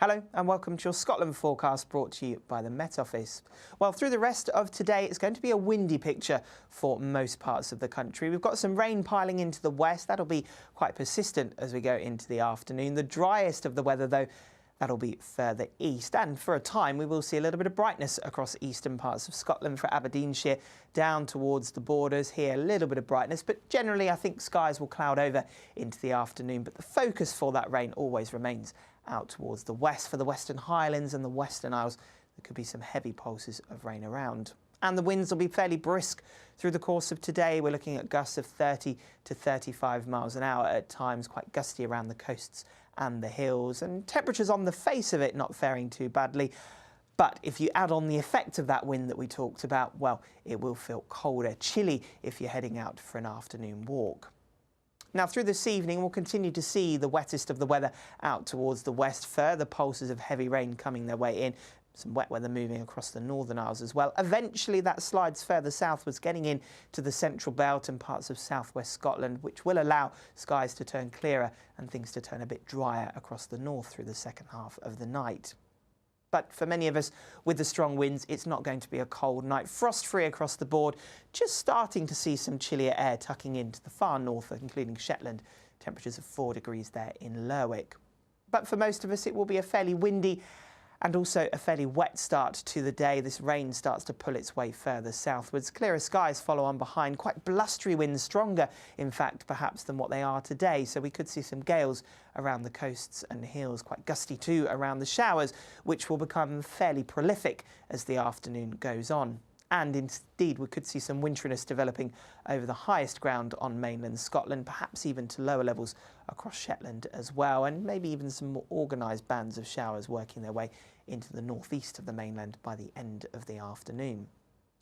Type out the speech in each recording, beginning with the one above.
Hello and welcome to your Scotland forecast brought to you by the Met Office. Well, through the rest of today, it's going to be a windy picture for most parts of the country. We've got some rain piling into the west. That'll be quite persistent as we go into the afternoon. The driest of the weather, though, that'll be further east. And for a time, we will see a little bit of brightness across eastern parts of Scotland for Aberdeenshire, down towards the borders here, a little bit of brightness. But generally, I think skies will cloud over into the afternoon. But the focus for that rain always remains out towards the west. For the Western Highlands and the Western Isles, there could be some heavy pulses of rain around. And the winds will be fairly brisk through the course of today. We're looking at gusts of 30 to 35 miles an hour at times, quite gusty around the coasts and the hills. And temperatures on the face of it not faring too badly. But if you add on the effect of that wind that we talked about, well, it will feel colder, chilly if you're heading out for an afternoon walk. Now, through this evening, we'll continue to see the wettest of the weather out towards the west, further pulses of heavy rain coming their way in, some wet weather moving across the Northern Isles as well. Eventually, that slides further southwards, getting in to the Central Belt and parts of southwest Scotland, which will allow skies to turn clearer and things to turn a bit drier across the north through the second half of the night. But for many of us, with the strong winds, it's not going to be a cold night. Frost-free across the board, just starting to see some chillier air tucking into the far north, including Shetland. Temperatures of 4 degrees there in Lerwick. But for most of us, it will be a fairly windy and also a fairly wet start to the day. This rain starts to pull its way further southwards. Clearer skies follow on behind. Quite blustery winds, stronger, in fact, perhaps than what they are today. So we could see some gales around the coasts and hills, quite gusty too around the showers, which will become fairly prolific as the afternoon goes on. And indeed, we could see some winteriness developing over the highest ground on mainland Scotland, perhaps even to lower levels across Shetland as well, and maybe even some more organised bands of showers working their way into the northeast of the mainland by the end of the afternoon.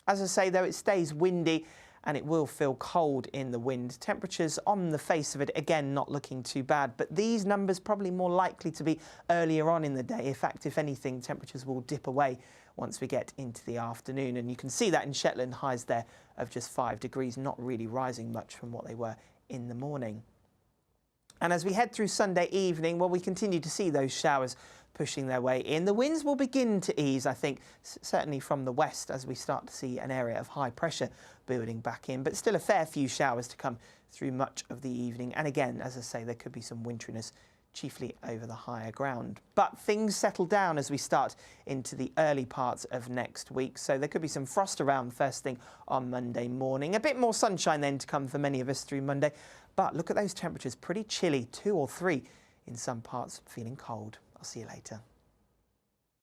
As I say, though, it stays windy and it will feel cold in the wind. Temperatures on the face of it, again, not looking too bad, but these numbers probably more likely to be earlier on in the day. In fact, if anything, temperatures will dip away once we get into the afternoon. And you can see that in Shetland, highs there of just 5 degrees, not really rising much from what they were in the morning. And as we head through Sunday evening, well, we continue to see those showers pushing their way in. The winds will begin to ease, I think, certainly from the west as we start to see an area of high pressure building back in, but still a fair few showers to come through much of the evening. And again, as I say, there could be some winteriness, chiefly over the higher ground. But things settle down as we start into the early parts of next week. So there could be some frost around first thing on Monday morning. A bit more sunshine then to come for many of us through Monday. But look at those temperatures, pretty chilly, 2 or 3 in some parts, feeling cold. I'll see you later.